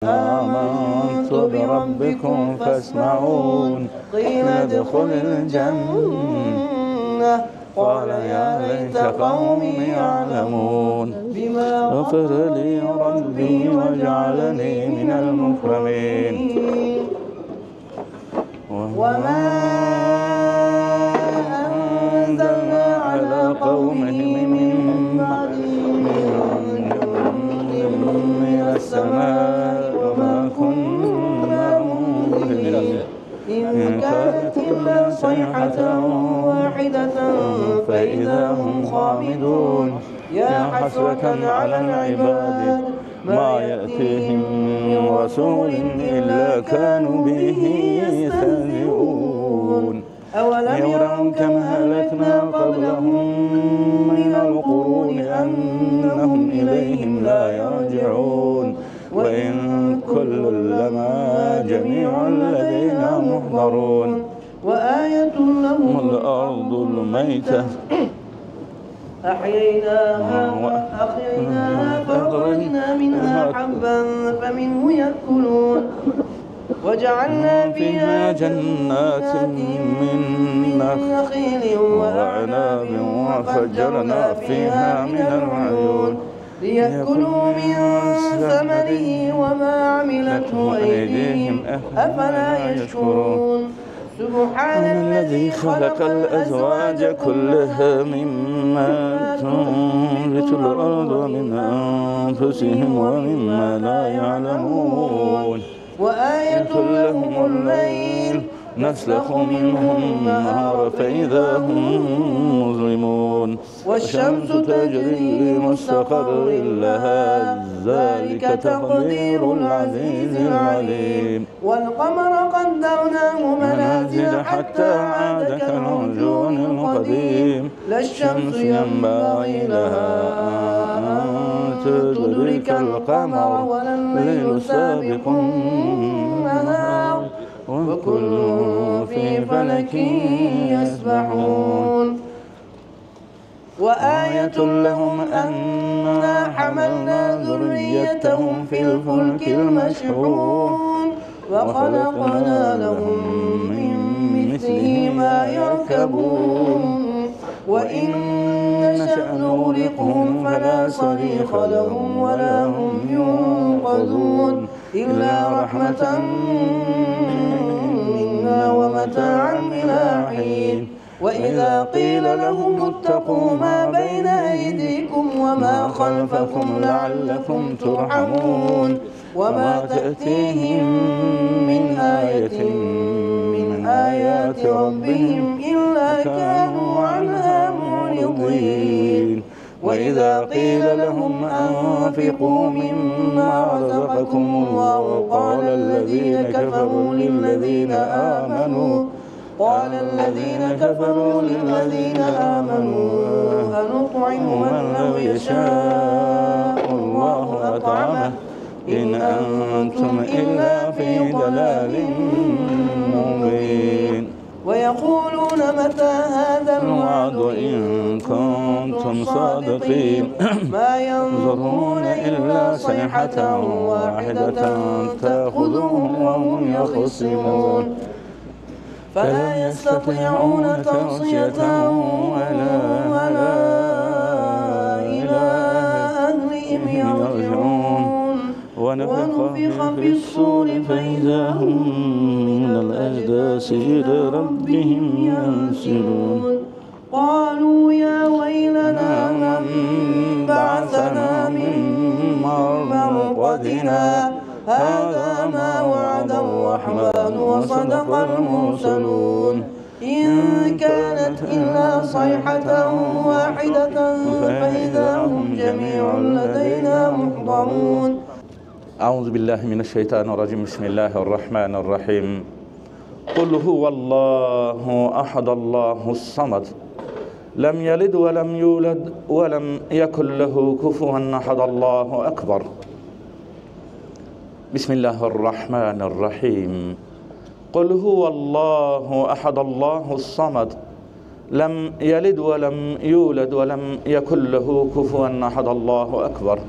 آمنت بربكم فاسمعون قيل ادخل الجنة قال يا ليت قومي يعلمون غفر لي ربي واجعلني من المكرمين وما أنزلنا على قومه من السماء وما كنا منزلين إن كانت إلا صيحة واحدة فإذا هم خامدون يا حسرة على العباد ما يأتيهم من رسول إلا كانوا به يستهزئون أولم يروا كم أهلكنا قبلهم من القرون أنهم إليهم لا يرجعون وإن كل لما جميع لدينا محضرون وآية لهم الأرض الميتة أحييناها فأخرجنا منها حبا فمنه يأكلون وجعلنا فيها جنات من نخيل وأعناب وفجرنا فيها من العيون ليأكلوا من ثمره وما عملته أيديهم أفلا يشكرون سبحان الذي خلق الأزواج كلها مما تنبت الأرض ومن أنفسهم ومما لا يعلمون وآية لهم الليل نسلخ منه النهار فإذا هم مظلمون والشمس تجري لمستقر لها ذلك تقدير العزيز العليم والقمر قدرناه منازل حتى عاد كالعرجون القديم لا الشمس ينبغي لها أن تدرك القمر ولا الليل سابق النهار وكل في فلك يسبحون وآية لهم أنا حملنا ذريتهم في الفلك المشحون وخلقنا لهم من مثله ما يركبون وإن نشأ نغرقهم فلا صريخ لهم ولا هم ينقذون إلا رحمة منا ومتاعا إلى حين وإذا قيل لهم اتقوا ما بين أيديكم وما خلفكم لعلكم ترحمون وما تأتيهم من آية من آيات ربهم إلا كانوا عنها معرضين وإذا قيل لهم أنفقوا مما رزقكم الله قال الذين كفروا للذين آمنوا أنطعم من لو يشاء الله أطعمه إن أنتم إلا في ضلال مبين ويقولون متى هذا الوعد إن كنتم صادقين ما ينظرون إلا صيحة واحدة تأخذهم وهم يخصمون فلا يستطيعون توصية ولا إلى أهلهم يرجعون ونفخ في الصور فإذا هم من الأجداث إلى ربهم ينسلون قالوا يا ويلنا من بعثنا من مرقدنا هذا ما وعد الرحمن وصدق المرسلون إن كانت إلا صيحة واحدة فإذا هم جميع لدينا محضرون أعوذ بالله من الشيطان الرجيم بسم الله الرحمن الرحيم قل هو الله أحد الله الصمد لم يلد ولم يولد ولم يكن له كفوا أحد الله أكبر بسم الله الرحمن الرحيم قل هو الله أحد الله الصمد لم يلد ولم يولد ولم يكن له كفوا أحد الله أكبر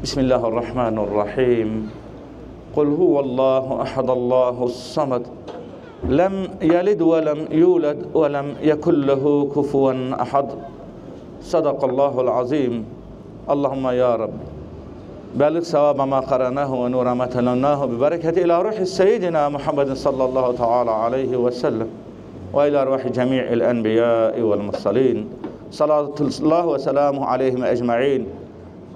بسم الله الرحمن الرحيم قل هو الله أحد الله الصمد لم يلد ولم يولد ولم يكن له كفوا أحد. صدق الله العظيم. اللهم يا رب بلغ ثواب ما قرأناه ونور ما تلوناه ببركة إلى روح سيدنا محمد صلى الله تعالى عليه وسلم وإلى روح جميع الأنبياء والمرسلين صلاة الله وسلامه عليهم أجمعين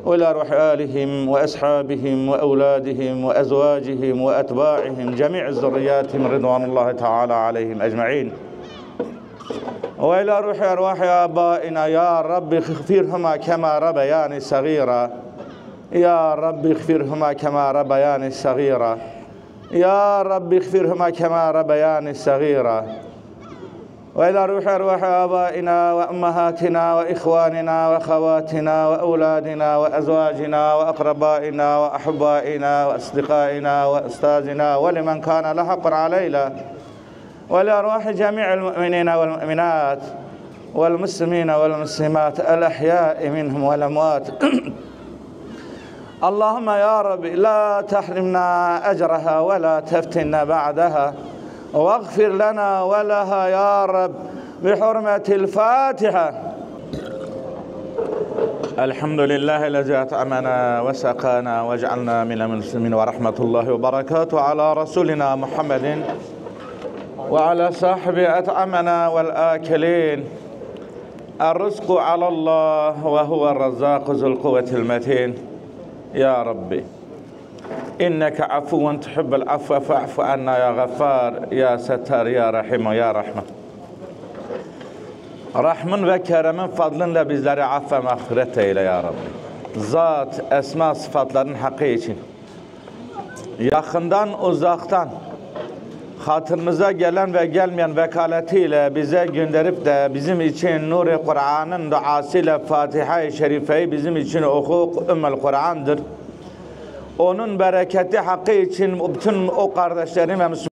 وإلى روح آلهم وأصحابهم وأولادهم وأزواجهم وأتباعهم جميع الذرياتهم رضوان الله تعالى عليهم أجمعين وإلى روح أرواح آبائنا يا رب اغفرهما كما ربياني صغيرا يا رب اغفرهما كما ربياني صغيرا يا رب اغفرهما كما ربياني صغيرا وإلى روح أرواح آبائنا وأمهاتنا وإخواننا وأخواتنا وأولادنا وأزواجنا وأقربائنا وأحبائنا وأصدقائنا وأستاذنا ولمن كان له حق علينا وإلى أرواح جميع المؤمنين والمؤمنات والمسلمين والمسلمات الأحياء منهم والأموات. اللهم يا رب لا تحرمنا أجرها ولا تفتنا بعدها واغفر لنا ولها يا رب بحرمة الفاتحة. الحمد لله الذي أطعمنا وسقانا وجعلنا من المسلمين ورحمة الله وبركاته على رسولنا محمد وعلى صاحب أطعمنا والآكلين. الرزق على الله وهو الرزاق ذو القوة المتين. يا ربي إنك عفو تحب العفو فاعف عنا يا غفار يا ستار يا رحيم يا رحمة. Rahmın ve keremin fadlınla bizleri affe mağfiret eyle ya Rabbi. Zat, esma sıfatların hakkı için yakından uzaktan hatırımıza gelen ve gelmeyen vekaletiyle bize gönderip de bizim için Nur-i Kur'an'ın duasıyla Fatiha-i Şerife'yi bizim için oku, Ümmül Kur'an'dır. Onun bereketi hakkı için bütün o kardeşlerim ve Müslümanlar